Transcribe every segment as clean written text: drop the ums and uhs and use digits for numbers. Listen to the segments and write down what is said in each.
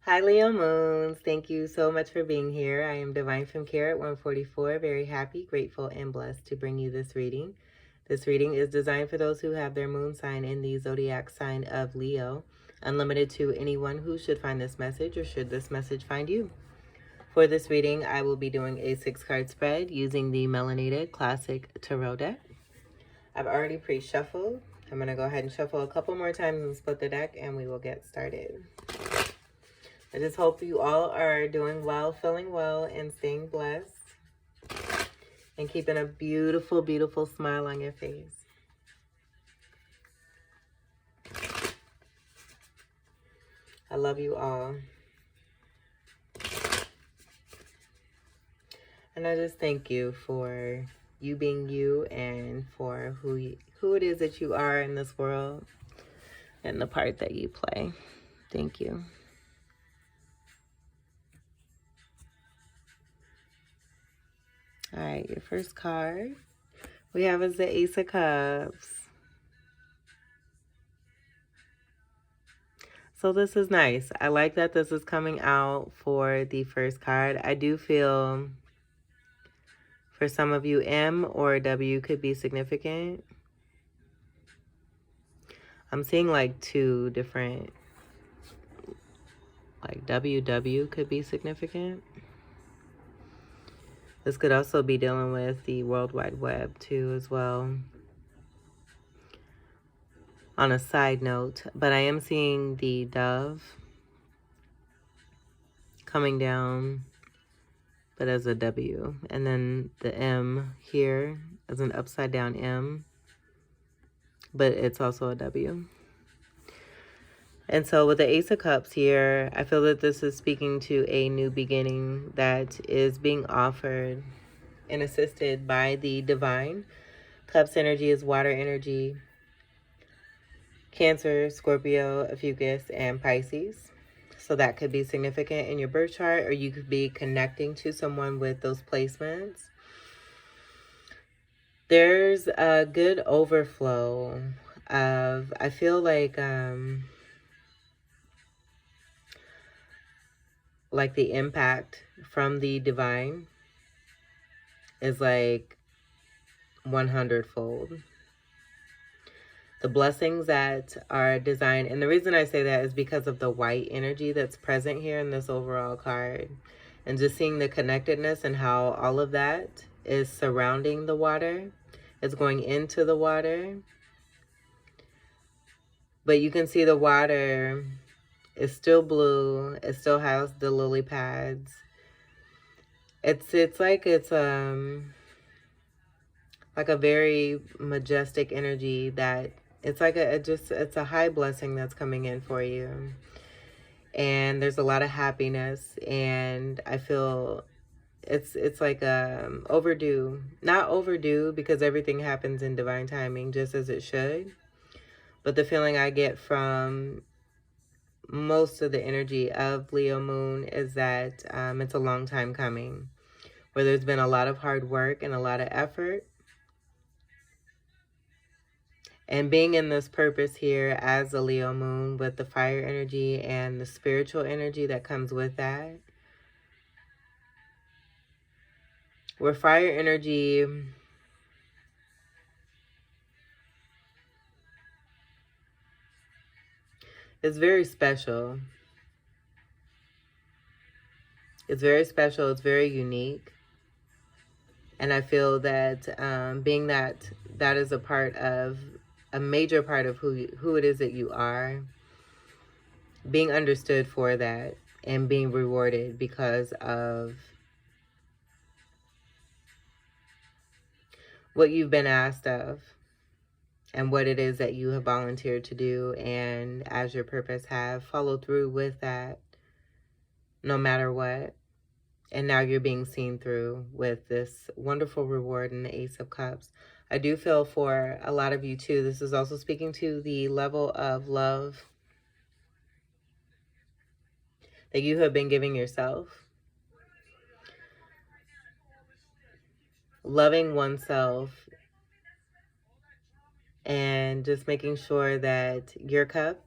Hi, Leo Moons. Thank you so much for being here. I am Divine from Carrot 144. Very happy, grateful, and blessed to bring you this reading. This reading is designed for those who have their moon sign in the zodiac sign of Leo, unlimited to anyone who should find this message or should this message find you. For this reading, I will be doing a 6-card spread using the Melanated Classic Tarot deck. I've already pre-shuffled. I'm going to go ahead and shuffle a couple more times and split the deck, and we will get started. I just hope you all are doing well, feeling well, and staying blessed. And keeping a beautiful, beautiful smile on your face. I love you all. And I just thank you for you being you and for who it is that you are in this world and the part that you play. Thank you. All right, your first card we have is the Ace of Cups. So this is nice. I like that this is coming out for the first card. I do feel for some of you, M or W could be significant. I'm seeing like two different, like WW could be significant. This could also be dealing with the World Wide Web too as well. On a side note, but I am seeing the dove coming down, but as a W. And then the M here as an upside down M, but it's also a W. And so with the Ace of Cups here, I feel that this is speaking to a new beginning that is being offered and assisted by the divine. Cups energy is water energy. Cancer, Scorpio, Ophiuchus, and Pisces. So that could be significant in your birth chart, or you could be connecting to someone with those placements. There's a good overflow of, I feel like the impact from the divine is like 100-fold. The blessings that are designed, and the reason I say that is because of the white energy that's present here in this overall card. And just seeing the connectedness and how all of that is surrounding the water. It's going into the water. But you can see the water is still blue. It still has the lily pads. It's like a very majestic energy that it's like it's a high blessing that's coming in for you. And there's a lot of happiness, and I feel it's like overdue. Not overdue, because everything happens in divine timing just as it should. But the feeling I get from most of the energy of Leo Moon is that it's a long time coming, where there's been a lot of hard work and a lot of effort. And being in this purpose here as a Leo Moon with the fire energy and the spiritual energy that comes with that. Where fire energy is very special. It's very special. It's very unique. And I feel that being that is a major part of who it is that you are, being understood for that and being rewarded because of what you've been asked of and what it is that you have volunteered to do, and as your purpose have followed through with that no matter what. And now you're being seen through with this wonderful reward in the Ace of Cups. I do feel for a lot of you too, this is also speaking to the level of love that you have been giving yourself. Loving oneself and just making sure that your cup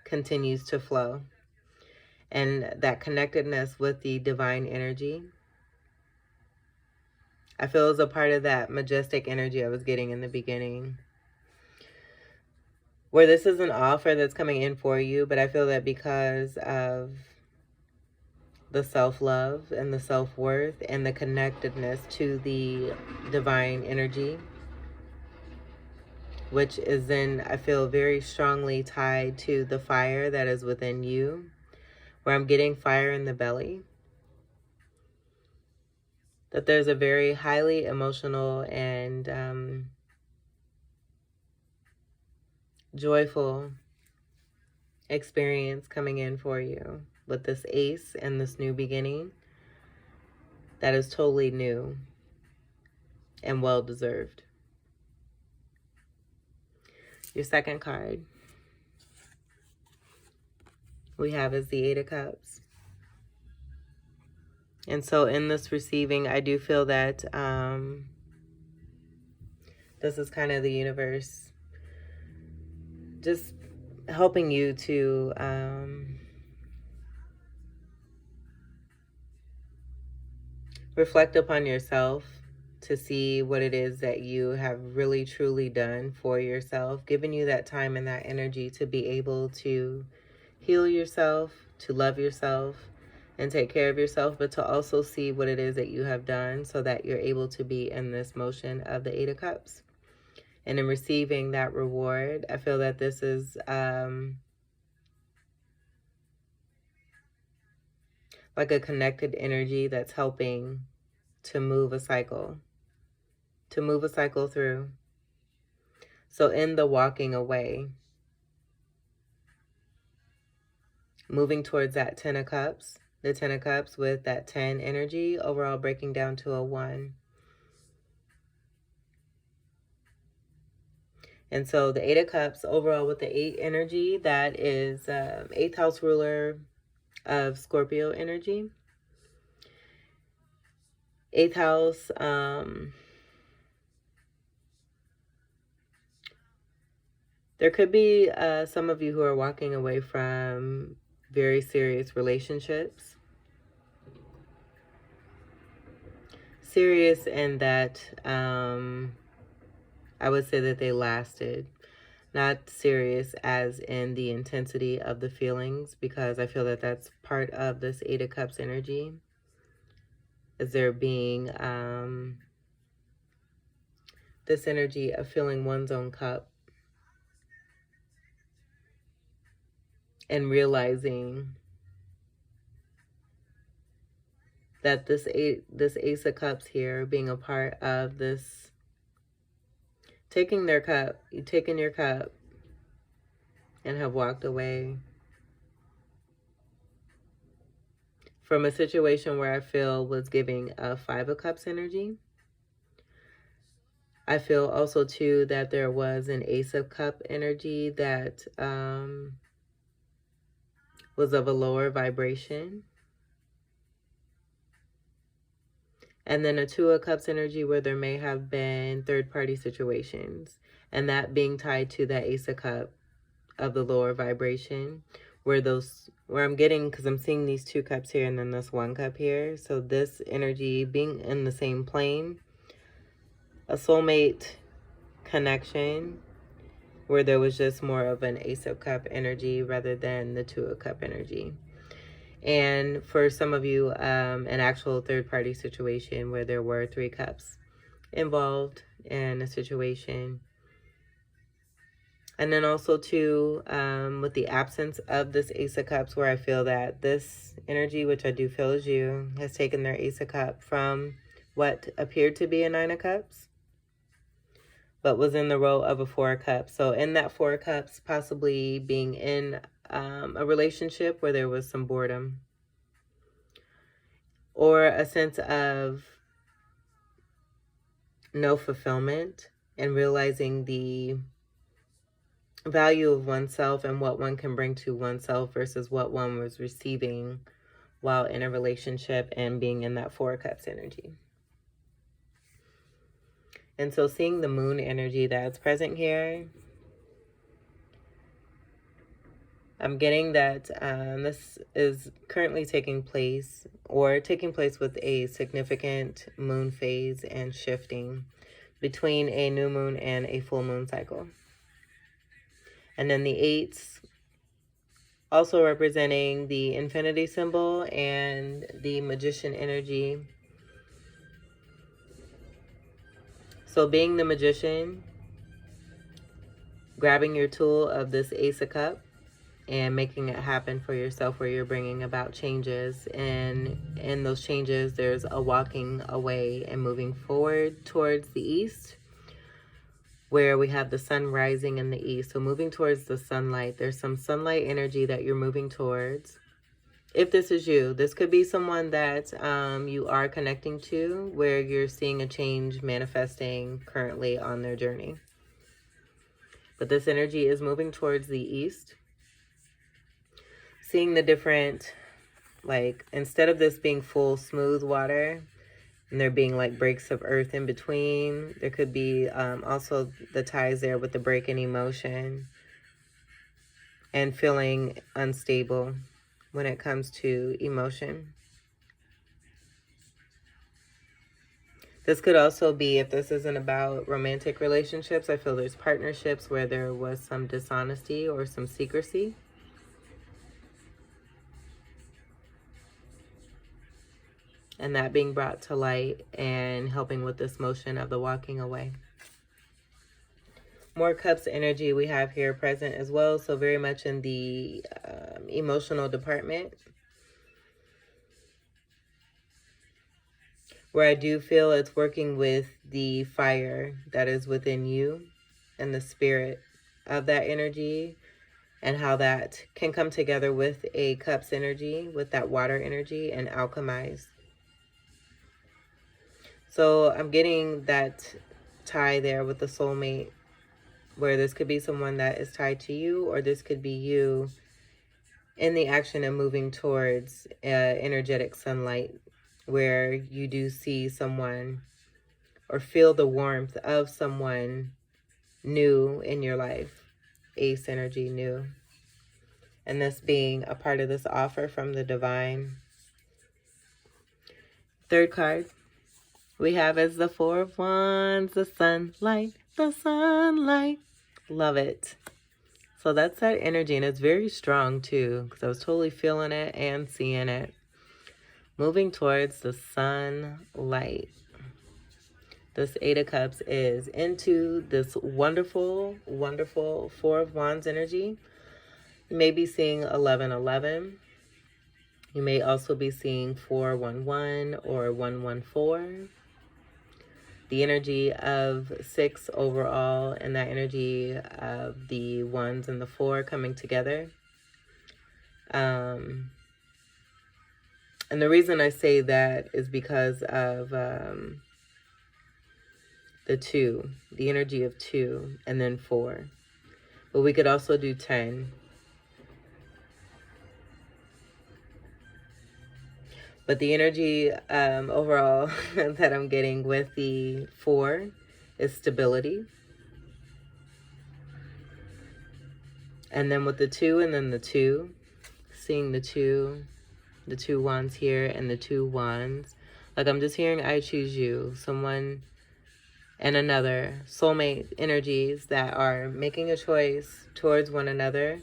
continues to flow. and that connectedness with the divine energy, I feel is a part of that majestic energy I was getting in the beginning. Where this is an offer that's coming in for you, but I feel that because of the self-love and the self-worth and the connectedness to the divine energy, which is then, I feel, very strongly tied to the fire that is within you, where I'm getting fire in the belly, that there's a very highly emotional and joyful experience coming in for you with this ace and this new beginning that is totally new and well-deserved. Your second card we have is the Eight of Cups. And so in this receiving, I do feel that this is kind of the universe just helping you to reflect upon yourself, to see what it is that you have really truly done for yourself, giving you that time and that energy to be able to heal yourself, to love yourself, and take care of yourself, but to also see what it is that you have done so that you're able to be in this motion of the Eight of Cups. And in receiving that reward, I feel that this is like a connected energy that's helping to move a cycle through. So in the walking away, moving towards that Ten of Cups, the Ten of Cups with that 10 energy, overall breaking down to a 1. And so the Eight of Cups overall with the 8 energy, that is 8th house ruler of Scorpio energy. 8th house, there could be some of you who are walking away from very serious relationships. Serious in that I would say that they lasted. Not serious as in the intensity of the feelings, because I feel that that's part of this Eight of Cups energy. Is there being this energy of filling one's own cup and realizing that this Ace of Cups here being a part of this, taking their cup, you've taken your cup and have walked away from a situation where I feel was giving a Five of Cups energy. I feel also too that there was an Ace of Cup energy that was of a lower vibration. And then a Two of Cups energy where there may have been third-party situations. And that being tied to that Ace of Cup of the lower vibration, where I'm getting, because I'm seeing these 2 cups here and then this 1 cup here. So this energy being in the same plane, a soulmate connection where there was just more of an Ace of Cup energy rather than the Two of Cup energy. And for some of you, an actual third-party situation where there were 3 cups involved in a situation. And then also too, with the absence of this Ace of Cups, where I feel that this energy, which I do feel is you, has taken their Ace of Cup from what appeared to be a Nine of Cups, but was in the role of a Four of Cups. So in that Four of Cups, possibly being in a relationship where there was some boredom, or a sense of no fulfillment, and realizing the value of oneself and what one can bring to oneself versus what one was receiving while in a relationship and being in that Four of Cups energy. And so seeing the moon energy that's present here, I'm getting that this is currently taking place, or taking place with a significant moon phase and shifting between a new moon and a full moon cycle. And then the eights also representing the infinity symbol and the magician energy. So being the magician, grabbing your tool of this Ace of Cups and making it happen for yourself, where you're bringing about changes, and in those changes there's a walking away and moving forward towards the east, where we have the sun rising in the east. So moving towards the sunlight, there's some sunlight energy that you're moving towards. If this is you, this could be someone that you are connecting to, where you're seeing a change manifesting currently on their journey. But this energy is moving towards the east. Seeing the different, like, instead of this being full smooth water and there being like breaks of earth in between, there could be also the ties there with the break in emotion and feeling unstable when it comes to emotion. This could also be, if this isn't about romantic relationships, I feel there's partnerships where there was some dishonesty or some secrecy. And that being brought to light and helping with this motion of the walking away. More cups energy we have here present as well. So very much in the emotional department, where I do feel it's working with the fire that is within you and the spirit of that energy, and how that can come together with a cups energy, with that water energy, and alchemize. So I'm getting that tie there with the soulmate, where this could be someone that is tied to you, or this could be you in the action of moving towards energetic sunlight, where you do see someone or feel the warmth of someone new in your life. Ace energy, new. And this being a part of this offer from the divine. Third card we have is the Four of Wands, the sunlight, the sunlight. Love it. So that's that energy, and it's very strong too, because I was totally feeling it and seeing it. Moving towards the sunlight. This Eight of Cups is into this wonderful, wonderful Four of Wands energy. You may be seeing 1111. You may also be seeing 411 or 114. The energy of 6 overall, and that energy of the 1s and the 4 coming together. And the reason I say that is because of the 2, the energy of 2, and then 4. But we could also do 10. But the energy overall that I'm getting with the 4 is stability. And then with the 2 and then the 2, seeing the 2 wands here and the 2 wands. Like, I'm just hearing I choose you, someone and another, soulmate energies that are making a choice towards one another,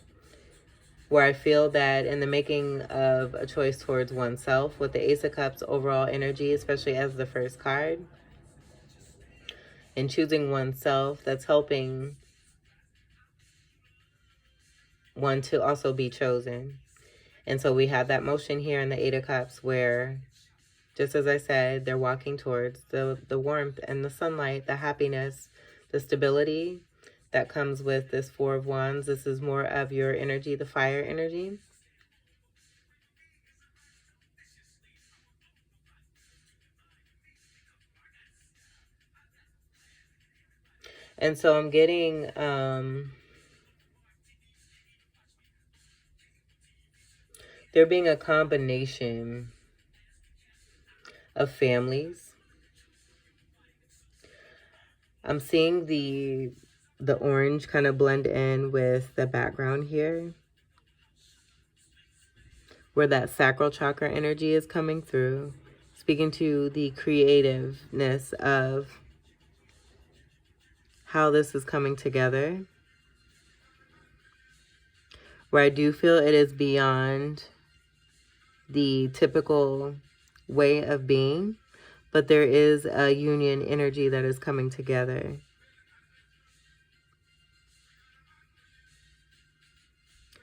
where I feel that in the making of a choice towards oneself, with the Ace of Cups overall energy, especially as the first card, in choosing oneself, that's helping one to also be chosen. And so we have that motion here in the Eight of Cups, where, just as I said, they're walking towards the warmth and the sunlight, the happiness, the stability that comes with this Four of Wands. This is more of your energy, the fire energy. And so I'm getting there being a combination of families. I'm seeing the orange kind of blend in with the background here. where that sacral chakra energy is coming through, speaking to the creativeness of how this is coming together, where I do feel it is beyond the typical way of being, but there is a union energy that is coming together.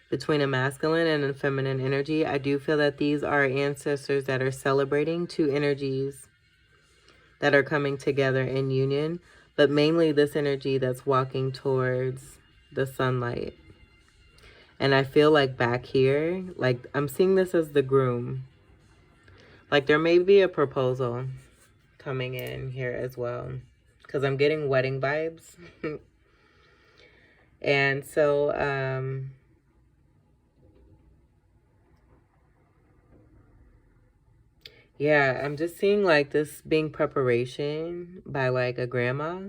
Between a masculine and a feminine energy, I do feel that these are ancestors that are celebrating two energies that are coming together in union, but mainly this energy that's walking towards the sunlight. And I feel like back here, like I'm seeing this as the groom. Like there may be a proposal coming in here as well, because I'm getting wedding vibes. And so, yeah, I'm just seeing like this being preparation by like a grandma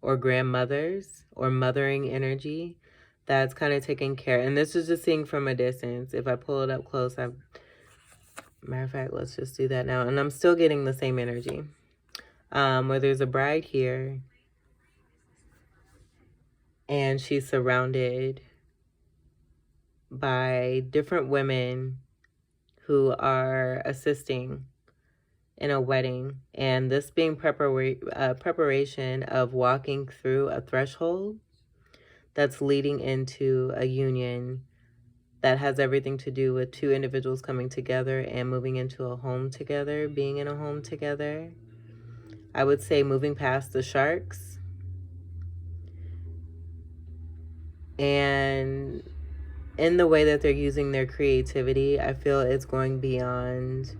or grandmothers or mothering energy that's kind of taking care. And this is just seeing from a distance. If I pull it up close, matter of fact, let's just do that now. And I'm still getting the same energy. Where there's a bride here and she's surrounded by different women who are assisting in a wedding, and this being preparation of walking through a threshold that's leading into a union that has everything to do with two individuals coming together and moving into a home together, being in a home together. I would say moving past the sharks and in the way that they're using their creativity, I feel it's going beyond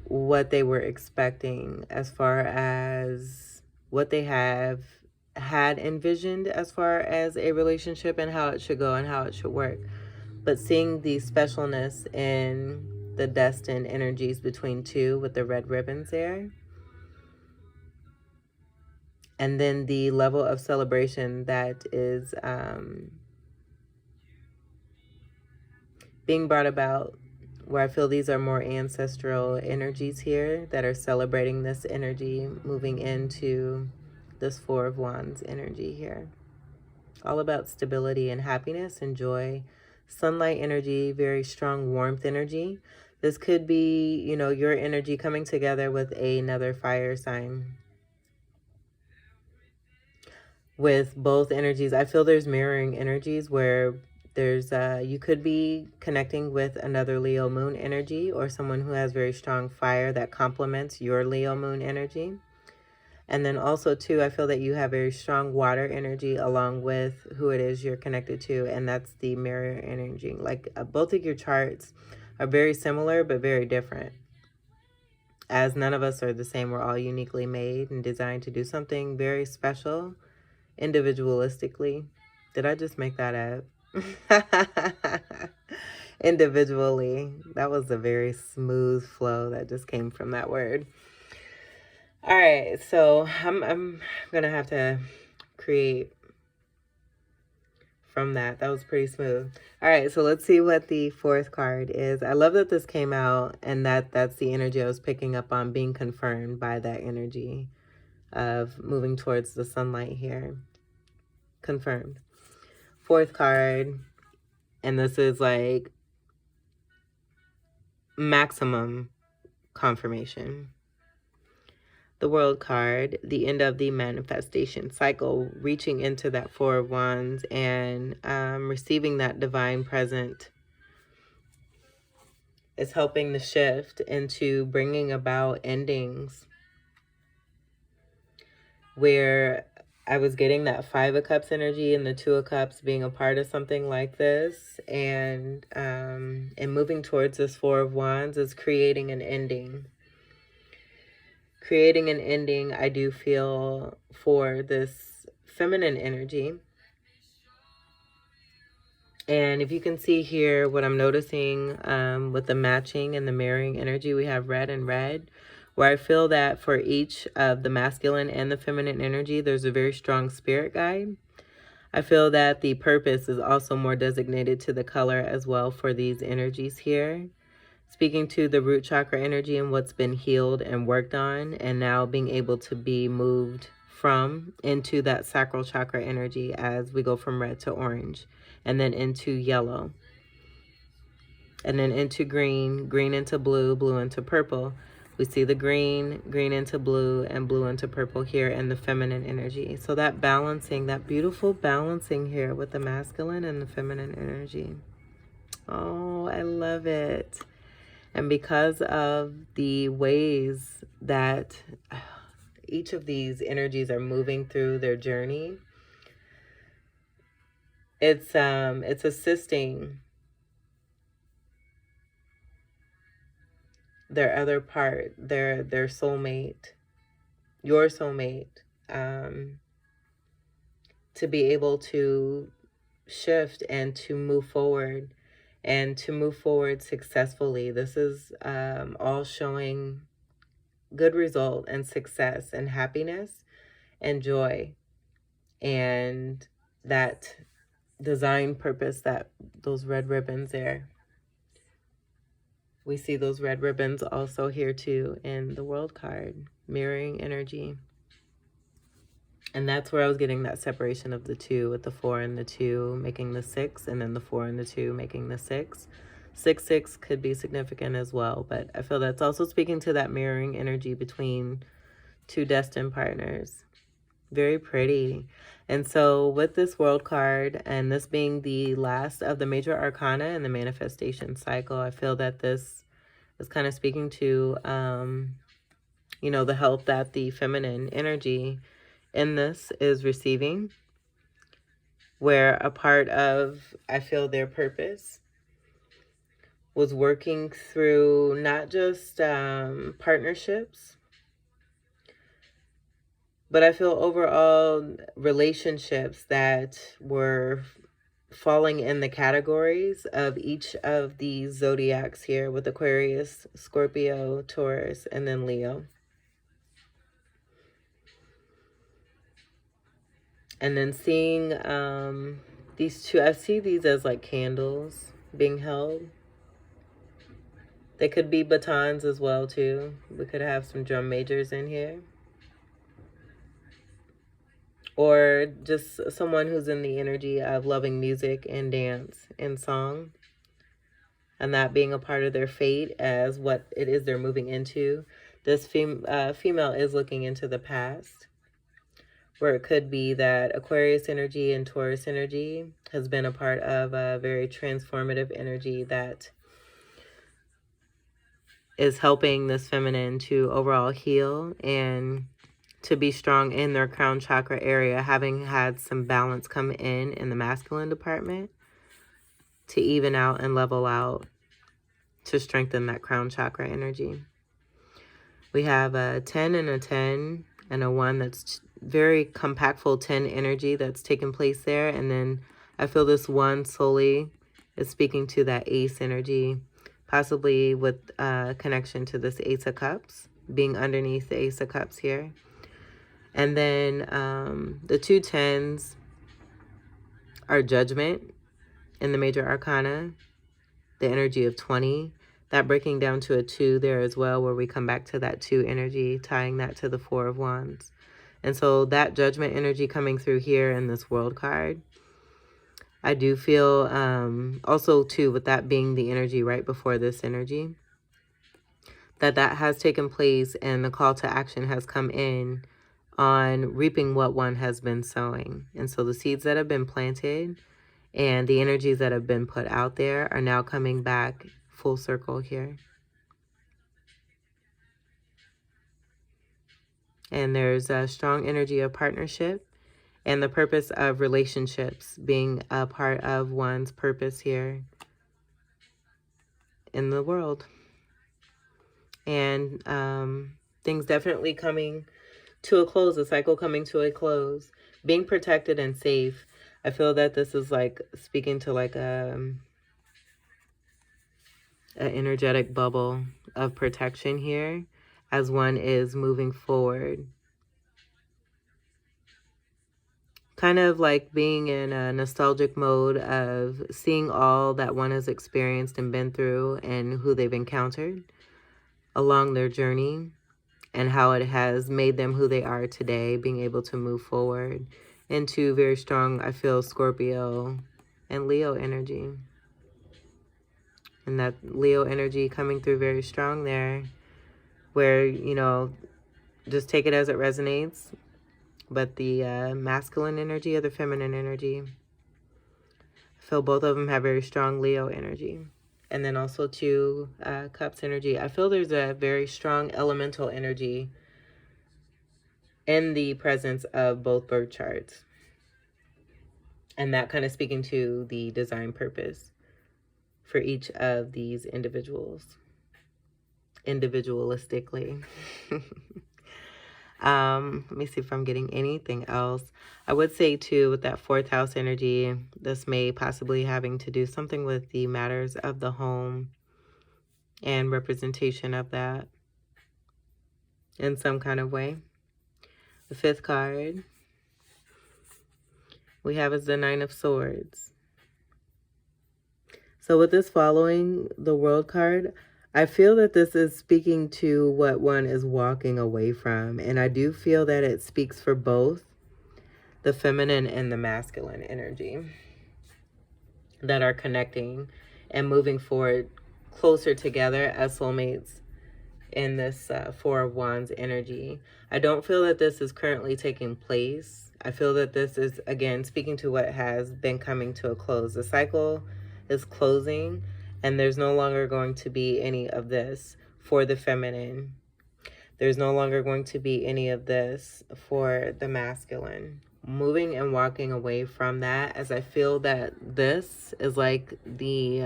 what they were expecting as far as what they have had envisioned as far as a relationship and how it should go and how it should work. But seeing the specialness in the destined energies between two with the red ribbons there. And then the level of celebration that is being brought about, where I feel these are more ancestral energies here that are celebrating this energy, moving into this Four of Wands energy here. All about stability and happiness and joy. Sunlight energy, very strong warmth energy. This could be, you know, your energy coming together with another fire sign. With both energies, I feel there's mirroring energies where there's you could be connecting with another Leo moon energy or someone who has very strong fire that complements your Leo moon energy. And then also too, I feel that you have very strong water energy along with who it is you're connected to, and that's the mirror energy. Like both of your charts are very similar but very different, as none of us are the same. We're all uniquely made and designed to do something very special individualistically. Did I just make that up? Individually. That was a very smooth flow that just came from that word. All right, so I'm gonna have to create from that. That was pretty smooth. All right, so let's see what the fourth card is. I love that this came out, and that's the energy I was picking up on, being confirmed by that energy of moving towards the sunlight here. Confirmed. Fourth card, and this is like maximum confirmation. The World card, the end of the manifestation cycle, reaching into that Four of Wands and receiving that divine present is helping the shift into bringing about endings, where I was getting that Five of Cups energy and the Two of Cups being a part of something like this, and moving towards this Four of Wands is creating an ending. Creating an ending, I do feel, for this feminine energy. And if you can see here, what I'm noticing with the matching and the mirroring energy, we have red and red, where I feel that for each of the masculine and the feminine energy, there's a very strong spirit guide. I feel that the purpose is also more designated to the color as well for these energies here. Speaking to the root chakra energy and what's been healed and worked on, and now being able to be moved from into that sacral chakra energy as we go from red to orange, and then into yellow, and then into green, green into blue, blue into purple. We see the green, green into blue, and blue into purple here in the feminine energy. So that balancing, that beautiful balancing here with the masculine and the feminine energy. Oh, I love it. And because of the ways that each of these energies are moving through their journey, it's assisting their other part, their soulmate, your soulmate, to be able to shift and to move forward, and to move forward successfully. This is all showing good result and success and happiness and joy, and that design purpose, that those red ribbons there. We see those red ribbons also here too in the world card, mirroring energy. And that's where I was getting that separation of the two, with the 4 and the 2 making the 6, and then the 4 and the 2 making the 6. 6, 6 could be significant as well, but I feel that's also speaking to that mirroring energy between two destined partners. Very pretty. And so with this world card, and this being the last of the major arcana in the manifestation cycle, I feel that this is kind of speaking to, you know, the help that the feminine energy in this is receiving, where a part of, I feel, their purpose was working through not just partnerships, but I feel overall relationships that were falling in the categories of each of these zodiacs here, with Aquarius, Scorpio, Taurus, and then Leo. And then seeing these two, I see these as like candles being held. They could be batons as well too. We could have some drum majors in here. Or just someone who's in the energy of loving music and dance and song, and that being a part of their fate as what it is they're moving into. This female is looking into the past, where it could be that Aquarius energy and Taurus energy has been a part of a very transformative energy that is helping this feminine to overall heal and to be strong in their crown chakra area, having had some balance come in the masculine department to even out and level out, to strengthen that crown chakra energy. We have a 10 and a 10 and a 1. That's very compactful 10 energy that's taking place there. And then I feel this 1 solely is speaking to that ace energy, possibly with connection to this Ace of Cups, being underneath the Ace of Cups here. And then the 2 10s are Judgment in the major arcana, the energy of 20. That breaking down to a 2 there as well, where we come back to that 2 energy, tying that to the 4 of Wands. And so that Judgment energy coming through here in this world card, I do feel also too, with that being the energy right before this energy, that has taken place, and the call to action has come in on reaping what one has been sowing. And so the seeds that have been planted and the energies that have been put out there are now coming back full circle here. And there's a strong energy of partnership and the purpose of relationships being a part of one's purpose here in the world. And things definitely coming to a close, a cycle coming to a close, being protected and safe. I feel that this is like speaking to like an energetic bubble of protection here as one is moving forward kind of like being in a nostalgic mode of seeing all that one has experienced and been through and who they've encountered along their journey and how it has made them who they are today, being able to move forward into very strong, I feel, Scorpio and Leo energy. And that Leo energy coming through very strong there, where, you know, just take it as it resonates. But the masculine energy or the feminine energy, I feel both of them have very strong Leo energy. And then also two cups energy. I feel there's a very strong elemental energy in the presence of both birth charts. And that kind of speaking to the design purpose for each of these individuals, individualistically. Let me see if I'm getting anything else. I would say too, with that fourth house energy, this may possibly having to do something with the matters of the home and representation of that in some kind of way. The fifth card we have is the Nine of Swords. So with this following the World card, I feel that this is speaking to what one is walking away from. And I do feel that it speaks for both the feminine and the masculine energy that are connecting and moving forward closer together as soulmates in this Four of Wands energy. I don't feel that this is currently taking place. I feel that this is, again, speaking to what has been coming to a close. The cycle is closing, and there's no longer going to be any of this for the feminine. There's no longer going to be any of this for the masculine. Moving and walking away from that, as I feel that this is like the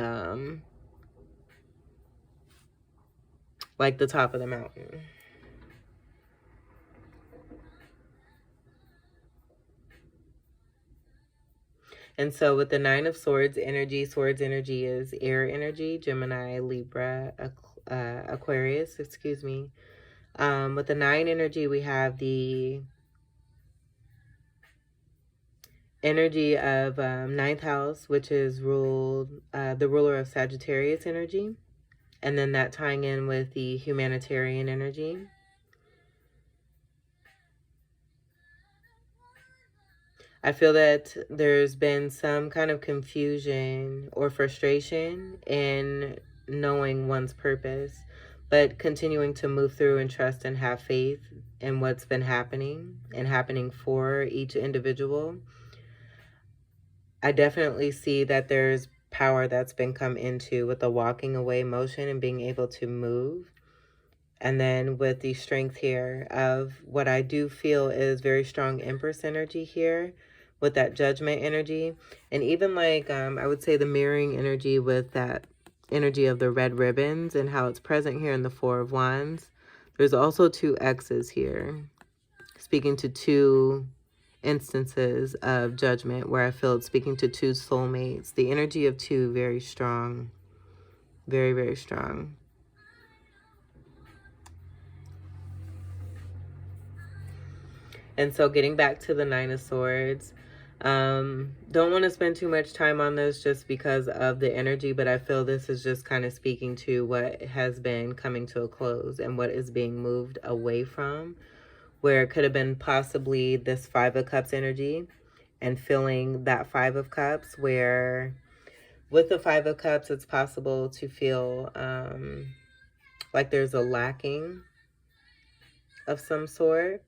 top of the mountain. And so with the Nine of Swords energy is air energy, Gemini, Libra, Aquarius, excuse me. With the 9 energy, we have the energy of ninth house, which is ruled, the ruler of Sagittarius energy. And then that tying in with the humanitarian energy. I feel that there's been some kind of confusion or frustration in knowing one's purpose, but continuing to move through and trust and have faith in what's been happening and happening for each individual. I definitely see that there's power that's been come into with the walking away motion and being able to move. And then with the strength here of what I do feel is very strong Empress energy here with that judgment energy. And even like, I would say the mirroring energy with that energy of the red ribbons and how it's present here in the Four of Wands. There's also two X's here, speaking to two instances of judgment where I feel it's speaking to two soulmates. The energy of two, very strong, very, very strong. And so getting back to the Nine of Swords, don't want to spend too much time on this just because of the energy, but I feel this is just kind of speaking to what has been coming to a close and what is being moved away from, where it could have been possibly this Five of Cups energy and feeling that Five of Cups, where with the Five of Cups, it's possible to feel like there's a lacking of some sort.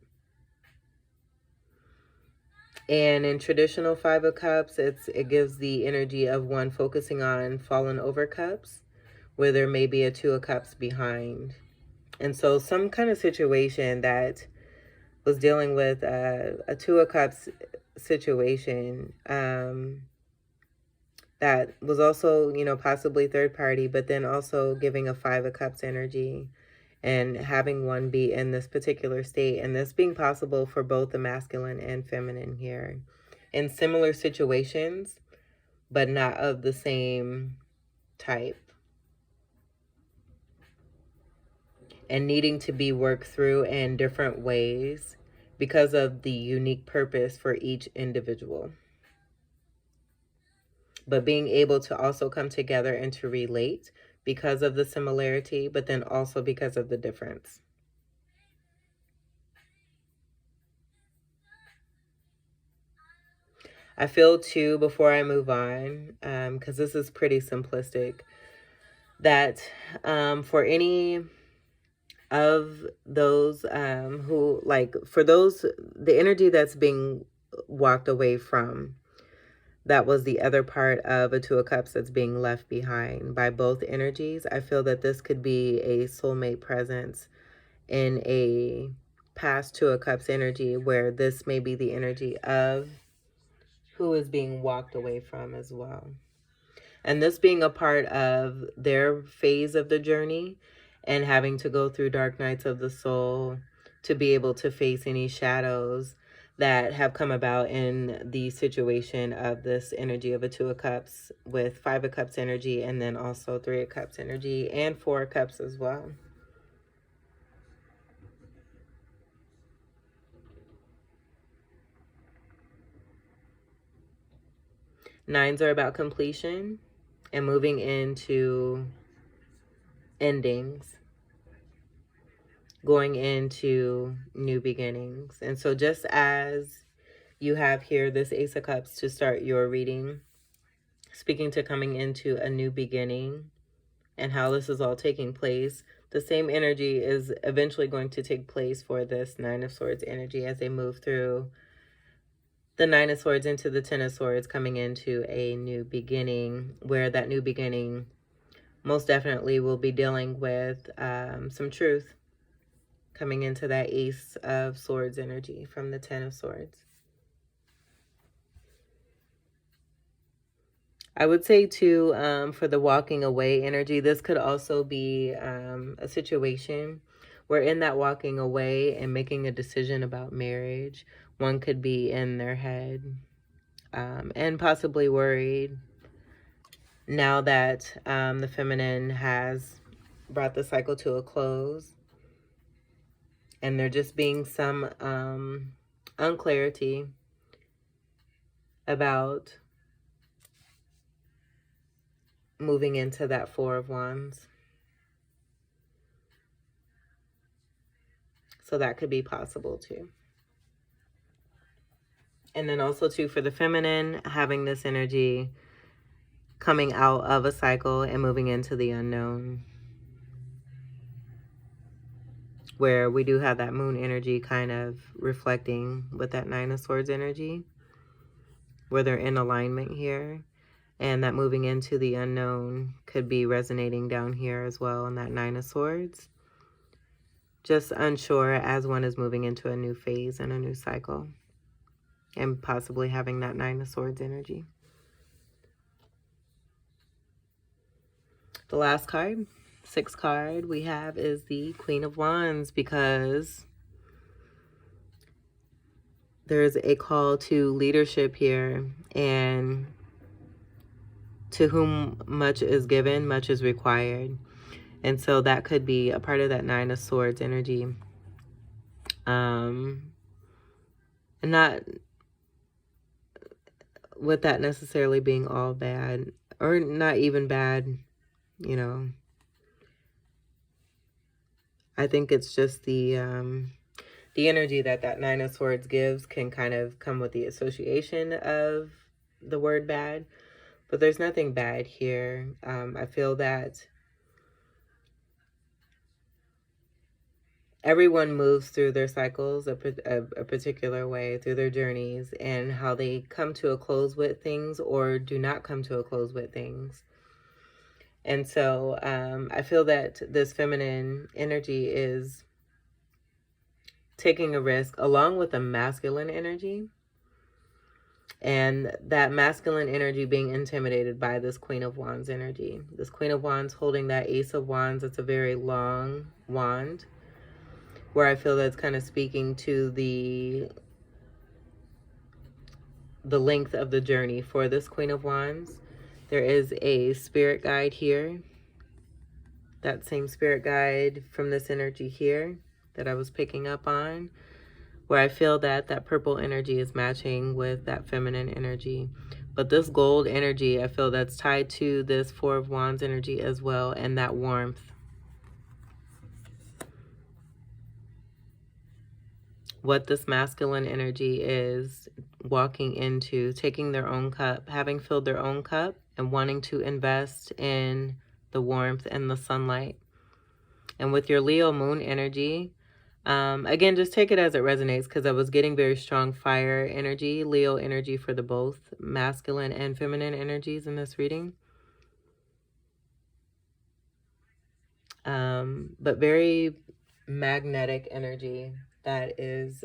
And in traditional Five of Cups, it gives the energy of one focusing on fallen over cups, where there may be a Two of Cups behind. And so some kind of situation that was dealing with a Two of Cups situation that was also, you know, possibly third party, but then also giving a Five of Cups energy and having one be in this particular state, and this being possible for both the masculine and feminine here in similar situations, but not of the same type, and needing to be worked through in different ways because of the unique purpose for each individual. But being able to also come together and to relate because of the similarity, but then also because of the difference. I feel too, before I move on, because this is pretty simplistic, that for any of those who, like, for those, the energy that's being walked away from, that was the other part of a Two of Cups that's being left behind by both energies. I feel that this could be a soulmate presence in a past Two of Cups energy, where this may be the energy of who is being walked away from as well. And this being a part of their phase of the journey and having to go through dark nights of the soul to be able to face any shadows that have come about in the situation of this energy of a Two of Cups with Five of Cups energy, and then also Three of Cups energy and Four of Cups as well. Nines are about completion and moving into endings, going into new beginnings. And so just as you have here this Ace of Cups to start your reading, speaking to coming into a new beginning and how this is all taking place, the same energy is eventually going to take place for this Nine of Swords energy as they move through the Nine of Swords into the Ten of Swords, coming into a new beginning, where that new beginning most definitely will be dealing with some truth, coming into that Ace of Swords energy from the Ten of Swords. I would say too, for the walking away energy, this could also be a situation where in that walking away and making a decision about marriage, one could be in their head and possibly worried now that the feminine has brought the cycle to a close, and there just being some unclarity about moving into that Four of Wands. So that could be possible too. And then also too, for the feminine, having this energy coming out of a cycle and moving into the unknown, where we do have that moon energy kind of reflecting with that Nine of Swords energy, where they're in alignment here. And that moving into the unknown could be resonating down here as well in that Nine of Swords. Just unsure as one is moving into a new phase and a new cycle, and possibly having that Nine of Swords energy. The last card, sixth card we have, is the Queen of Wands, because there's a call to leadership here, and to whom much is given, much is required. And so that could be a part of that Nine of Swords energy. And not with that necessarily being all bad, or not even bad, you know. I think it's just the energy that that Nine of Swords gives can kind of come with the association of the word bad, but there's nothing bad here. I feel that everyone moves through their cycles a particular way, through their journeys, and how they come to a close with things or do not come to a close with things. And so I feel that this feminine energy is taking a risk along with a masculine energy, and that masculine energy being intimidated by this Queen of Wands energy. This Queen of Wands holding that Ace of Wands. It's a very long wand, where I feel that's kind of speaking to the length of the journey for this Queen of Wands. There is a spirit guide here, that same spirit guide from this energy here that I was picking up on, where I feel that that purple energy is matching with that feminine energy. But this gold energy, I feel that's tied to this Four of Wands energy as well, and that warmth. What this masculine energy is walking into, taking their own cup, having filled their own cup, and wanting to invest in the warmth and the sunlight. And with your Leo moon energy, again, just take it as it resonates, because I was getting very strong fire energy, Leo energy for the both masculine and feminine energies in this reading. But very magnetic energy that is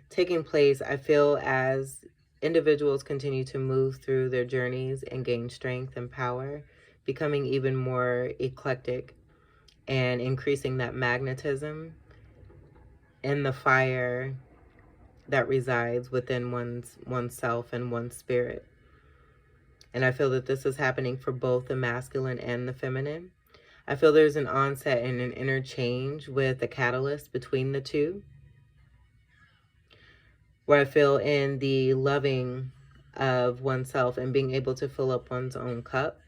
taking place, I feel, as individuals continue to move through their journeys and gain strength and power, becoming even more eclectic and increasing that magnetism and the fire that resides within oneself and one's spirit. And I feel that this is happening for both the masculine and the feminine. I feel there's an onset and an interchange with the catalyst between the two, where I feel in the loving of oneself and being able to fill up one's own cup.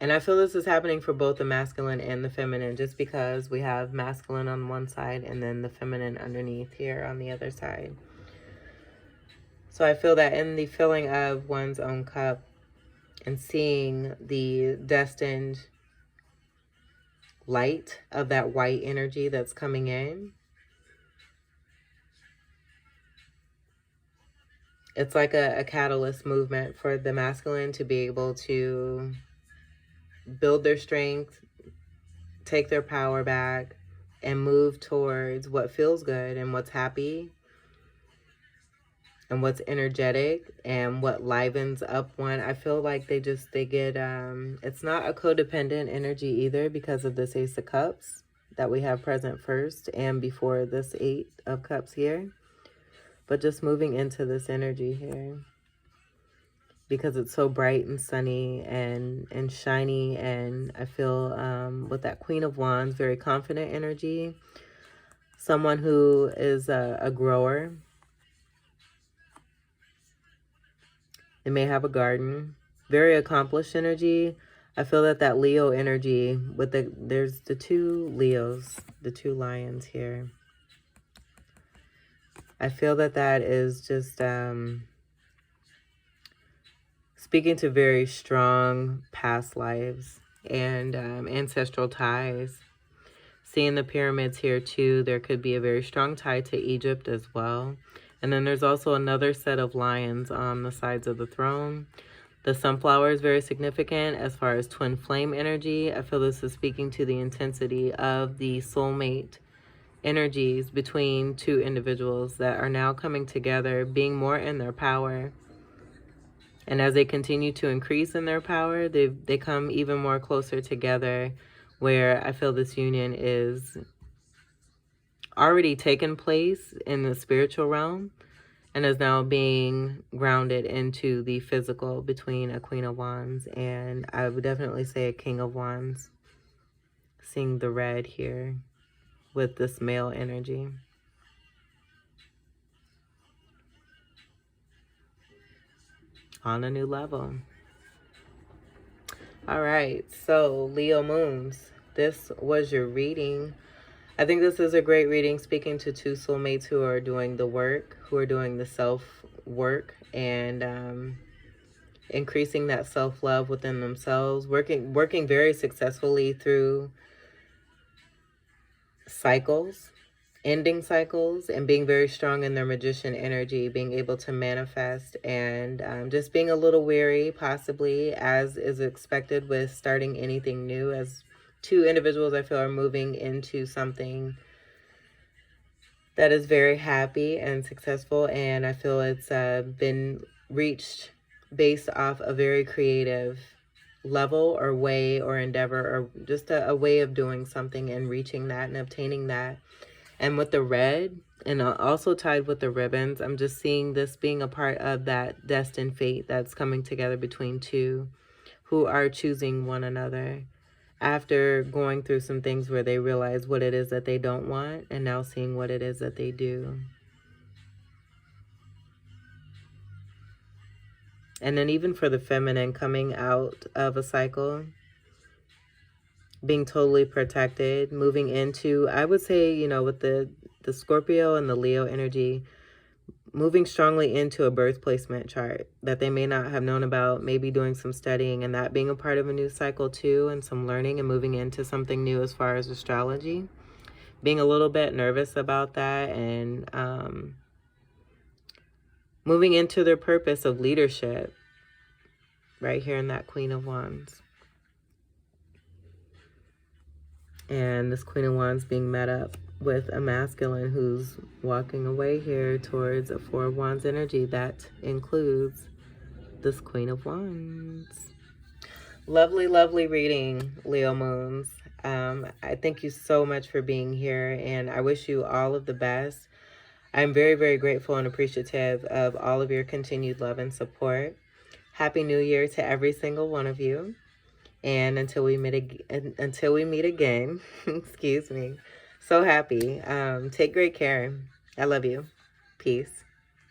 And I feel this is happening for both the masculine and the feminine, just because we have masculine on one side and then the feminine underneath here on the other side. So I feel that in the filling of one's own cup and seeing the destined light of that white energy that's coming in, it's like a catalyst movement for the masculine to be able to build their strength, take their power back, and move towards what feels good and what's happy and what's energetic and what livens up one. I feel like they get, it's not a codependent energy either, because of this Ace of Cups that we have present first and before this Eight of Cups here. But just moving into this energy here, because it's so bright and sunny and shiny. And I feel with that Queen of Wands, very confident energy. Someone who is a grower. They may have a garden. Very accomplished energy. I feel that that Leo energy, with there's the two Leos, the two lions here. I feel that that is just speaking to very strong past lives and ancestral ties. Seeing the pyramids here too, there could be a very strong tie to Egypt as well. And then there's also another set of lions on the sides of the throne. The sunflower is very significant as far as twin flame energy. I feel this is speaking to the intensity of the soulmate energies between two individuals that are now coming together, being more in their power. And as they continue to increase in their power, they come even more closer together, where I feel this union is already taken place in the spiritual realm and is now being grounded into the physical between a Queen of Wands and, I would definitely say, a King of Wands. Seeing the red here with this male energy. On a new level. All right, so Leo moons, this was your reading. I think this is a great reading, speaking to two soulmates who are doing the work, who are doing the self-work and increasing that self-love within themselves, working very successfully through cycles, ending cycles, and being very strong in their magician energy, being able to manifest, and just being a little weary, possibly, as is expected with starting anything new, as two individuals I feel are moving into something that is very happy and successful. And I feel it's been reached based off a very creative level or way or endeavor, or just a way of doing something and reaching that and obtaining that. And with the red, and also tied with the ribbons, I'm just seeing this being a part of that destined fate that's coming together between two who are choosing one another. after going through some things where they realize what it is that they don't want and now seeing what it is that they do. And then even for the feminine, coming out of a cycle, being totally protected, moving into, I would say, you know, with the Scorpio and the Leo energy, moving strongly into a birth placement chart that they may not have known about, maybe doing some studying and that being a part of a new cycle too, and some learning and moving into something new as far as astrology. Being a little bit nervous about that, and moving into their purpose of leadership right here in that Queen of Wands. And this Queen of Wands being met up with a masculine who's walking away here towards a Four of Wands energy that includes this Queen of Wands. Lovely, lovely reading, Leo Moons. I thank you so much for being here, and I wish you all of the best. I'm very, very grateful and appreciative of all of your continued love and support. Happy New Year to every single one of you. And until we meet again, excuse me. So happy. Take great care. I love you. Peace.